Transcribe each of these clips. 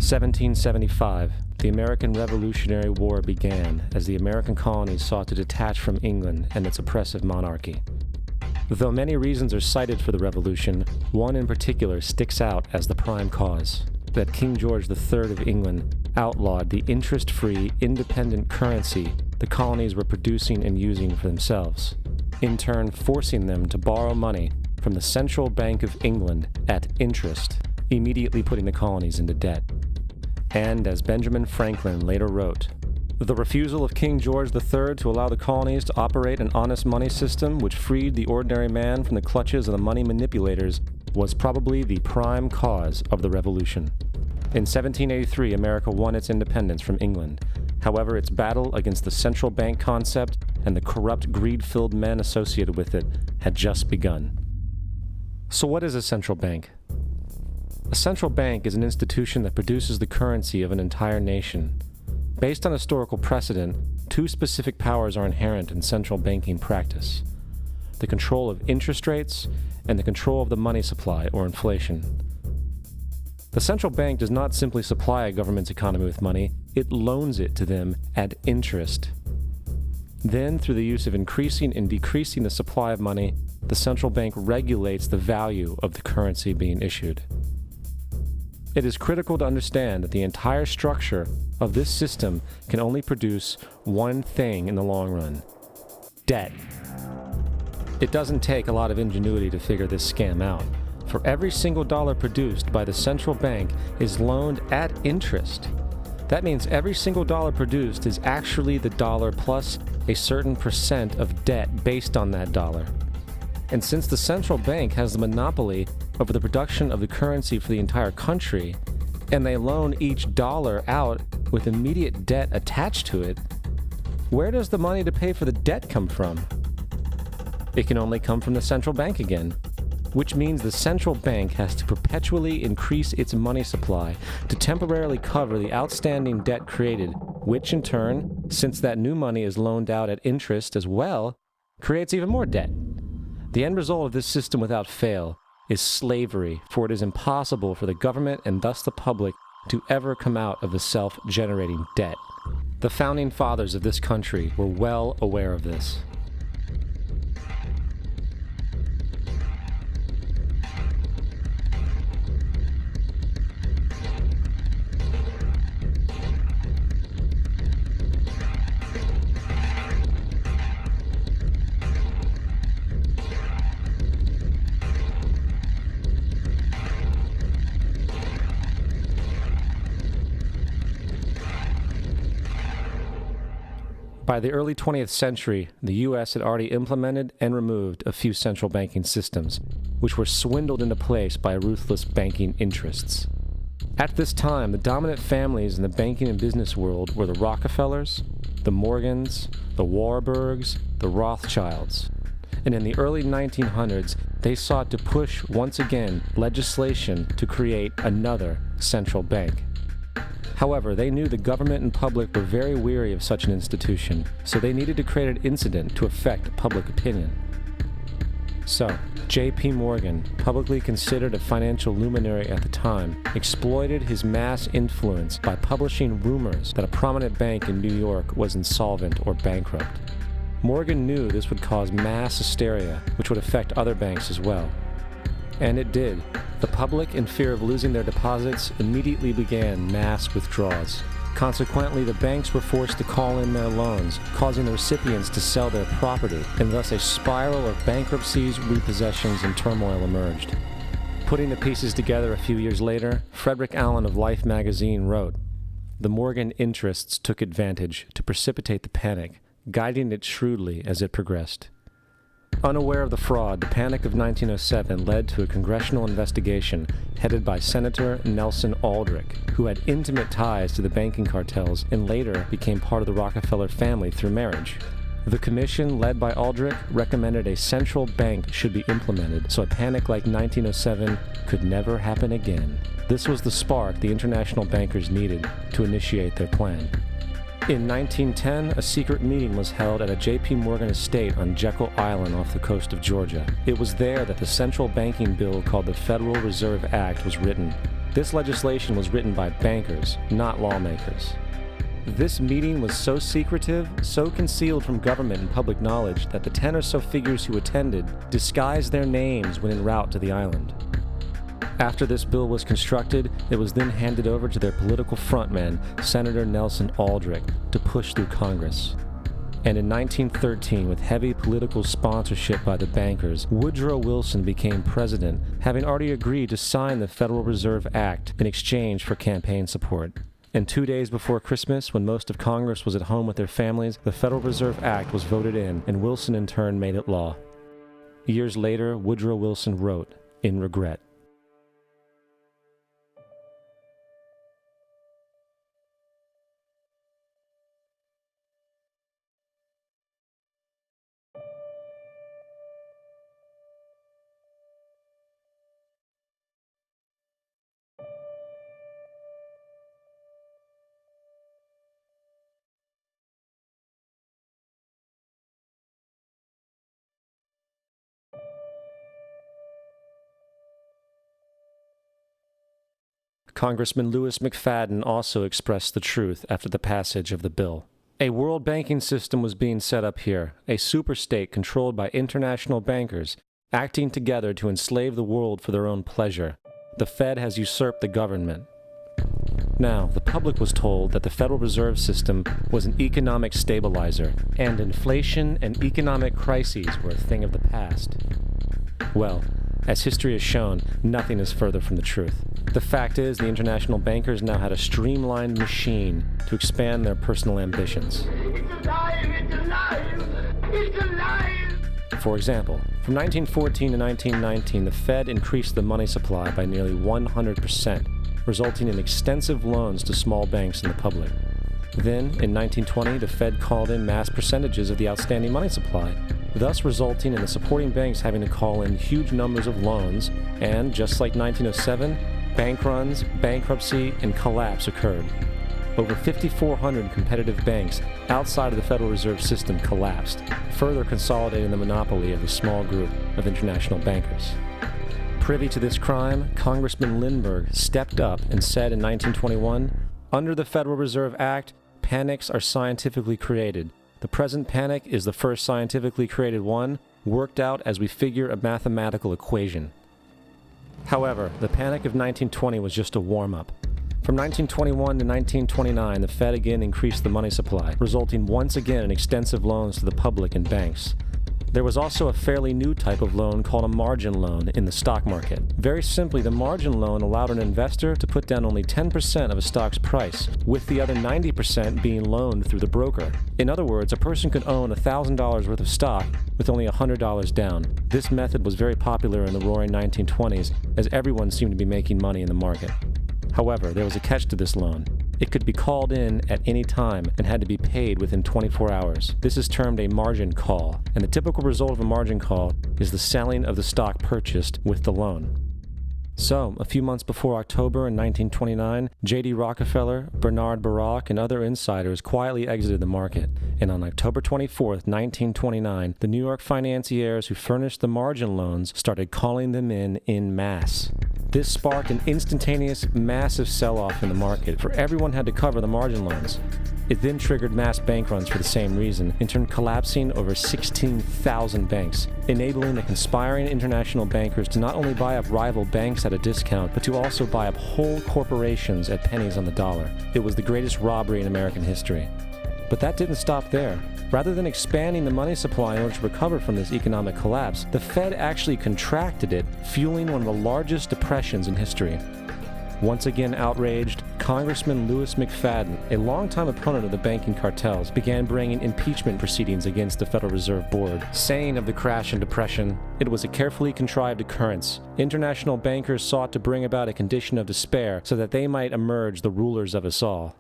1775, the American Revolutionary War began as the American colonies sought to detach from England and its oppressive monarchy. Though many reasons are cited for the revolution, one in particular sticks out as the prime cause: that King George III of England outlawed the interest-free, independent currency the colonies were producing and using for themselves, in turn forcing them to borrow money from the Central Bank of England at interest, immediately putting the colonies into debt. And as Benjamin Franklin later wrote, the refusal of King George III to allow the colonies to operate an honest money system which freed the ordinary man from the clutches of the money manipulators was probably the prime cause of the revolution. In 1783, America won its independence from England. However, its battle against the central bank concept and the corrupt, greed-filled men associated with it had just begun. So what is a central bank? A central bank is an institution that produces the currency of an entire nation. Based on historical precedent, two specific powers are inherent in central banking practice: the control of interest rates and the control of the money supply, or inflation. The central bank does not simply supply a government's economy with money, it loans it to them at interest. Then, through the use of increasing and decreasing the supply of money, the central bank regulates the value of the currency being issued. It is critical to understand that the entire structure of this system can only produce one thing in the long run: debt. It doesn't take a lot of ingenuity to figure this scam out. For every single dollar produced by the central bank is loaned at interest. That means every single dollar produced is actually the dollar plus a certain percent of debt based on that dollar. And since the central bank has the monopoly over the production of the currency for the entire country, and they loan each dollar out with immediate debt attached to it, where does the money to pay for the debt come from? It can only come from the central bank again, which means the central bank has to perpetually increase its money supply to temporarily cover the outstanding debt created, which in turn, since that new money is loaned out at interest as well, creates even more debt. The end result of this system without fail is slavery, for it is impossible for the government and thus the public to ever come out of the self-generating debt. The founding fathers of this country were well aware of this. By the early 20th century, the U.S. had already implemented and removed a few central banking systems, which were swindled into place by ruthless banking interests. At this time, the dominant families in the banking and business world were the Rockefellers, the Morgans, the Warburgs, the Rothschilds. And in the early 1900s, they sought to push once again legislation to create another central bank. However, they knew the government and public were very weary of such an institution, so they needed to create an incident to affect public opinion. So, J.P. Morgan, publicly considered a financial luminary at the time, exploited his mass influence by publishing rumors that a prominent bank in New York was insolvent or bankrupt. Morgan knew this would cause mass hysteria, which would affect other banks as well. And it did. The public, in fear of losing their deposits, immediately began mass withdrawals. Consequently, the banks were forced to call in their loans, causing the recipients to sell their property, and thus a spiral of bankruptcies, repossessions, and turmoil emerged. Putting the pieces together a few years later, Frederick Allen of Life magazine wrote, "The Morgan interests took advantage to precipitate the panic, guiding it shrewdly as it progressed." Unaware of the fraud, the Panic of 1907 led to a congressional investigation headed by Senator Nelson Aldrich, who had intimate ties to the banking cartels and later became part of the Rockefeller family through marriage. The commission, led by Aldrich, recommended a central bank should be implemented so a panic like 1907 could never happen again. This was the spark the international bankers needed to initiate their plan. In 1910, a secret meeting was held at a J.P. Morgan estate on Jekyll Island off the coast of Georgia. It was there that the central banking bill called the Federal Reserve Act was written. This legislation was written by bankers, not lawmakers. This meeting was so secretive, so concealed from government and public knowledge that the 10 or so figures who attended disguised their names when en route to the island. After this bill was constructed, it was then handed over to their political frontman, Senator Nelson Aldrich, to push through Congress. And in 1913, with heavy political sponsorship by the bankers, Woodrow Wilson became president, having already agreed to sign the Federal Reserve Act in exchange for campaign support. And 2 days before Christmas, when most of Congress was at home with their families, the Federal Reserve Act was voted in, and Wilson in turn made it law. Years later, Woodrow Wilson wrote, in regret, Congressman Lewis McFadden also expressed the truth after the passage of the bill. A world banking system was being set up here, a superstate controlled by international bankers, acting together to enslave the world for their own pleasure. The Fed has usurped the government. Now, the public was told that the Federal Reserve System was an economic stabilizer, and inflation and economic crises were a thing of the past. Well, as history has shown, nothing is further from the truth. The fact is, the international bankers now had a streamlined machine to expand their personal ambitions. It's alive! It's alive! It's alive! For example, from 1914 to 1919, the Fed increased the money supply by nearly 100%, resulting in extensive loans to small banks and the public. Then, in 1920, the Fed called in mass percentages of the outstanding money supply, thus resulting in the supporting banks having to call in huge numbers of loans, and just like 1907, bank runs, bankruptcy, and collapse occurred. Over 5,400 competitive banks outside of the Federal Reserve System collapsed, further consolidating the monopoly of a small group of international bankers. Privy to this crime, Congressman Lindbergh stepped up and said in 1921, "Under the Federal Reserve Act, panics are scientifically created. The present panic is the first scientifically created one, worked out as we figure a mathematical equation." However, the panic of 1920 was just a warm-up. From 1921 to 1929, the Fed again increased the money supply, resulting once again in extensive loans to the public and banks. There was also a fairly new type of loan called a margin loan in the stock market. Very simply, the margin loan allowed an investor to put down only 10% of a stock's price, with the other 90% being loaned through the broker. In other words, a person could own $1,000 worth of stock with only $100 down. This method was very popular in the roaring 1920s, as everyone seemed to be making money in the market. However, there was a catch to this loan. It could be called in at any time and had to be paid within 24 hours. This is termed a margin call, and the typical result of a margin call is the selling of the stock purchased with the loan. So, a few months before October in 1929, J.D. Rockefeller, Bernard Baruch, and other insiders quietly exited the market, and on October 24, 1929, the New York financiers who furnished the margin loans started calling them in masse. This sparked an instantaneous, massive sell-off in the market, for everyone had to cover the margin loans. It then triggered mass bank runs for the same reason, in turn collapsing over 16,000 banks, enabling the conspiring international bankers to not only buy up rival banks at a discount, but to also buy up whole corporations at pennies on the dollar. It was the greatest robbery in American history. But that didn't stop there. Rather than expanding the money supply in order to recover from this economic collapse, the Fed actually contracted it, fueling one of the largest depressions in history. Once again outraged, Congressman Lewis McFadden, a longtime opponent of the banking cartels, began bringing impeachment proceedings against the Federal Reserve Board, saying of the crash and depression, "It was a carefully contrived occurrence. International bankers sought to bring about a condition of despair so that they might emerge the rulers of us all."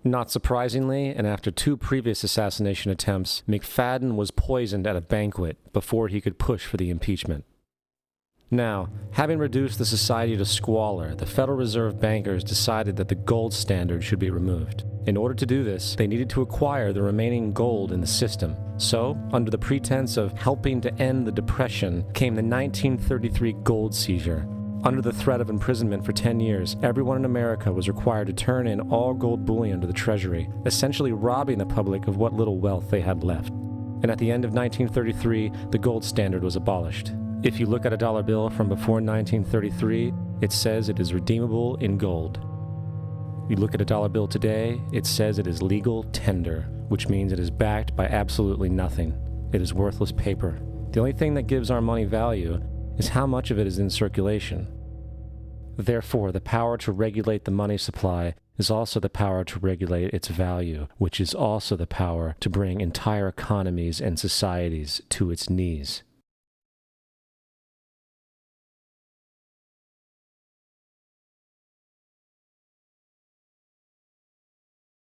Not surprisingly, and after 2 previous assassination attempts, McFadden was poisoned at a banquet before he could push for the impeachment. Now, having reduced the society to squalor, the Federal Reserve bankers decided that the gold standard should be removed. In order to do this, they needed to acquire the remaining gold in the system. So, under the pretense of helping to end the Depression, came the 1933 gold seizure. Under the threat of imprisonment for 10 years, everyone in America was required to turn in all gold bullion to the Treasury, essentially robbing the public of what little wealth they had left. And at the end of 1933, the gold standard was abolished. If you look at a dollar bill from before 1933, it says it is redeemable in gold. You look at a dollar bill today, it says it is legal tender, which means it is backed by absolutely nothing. It is worthless paper. The only thing that gives our money value is how much of it is in circulation. Therefore, the power to regulate the money supply is also the power to regulate its value, which is also the power to bring entire economies and societies to its knees.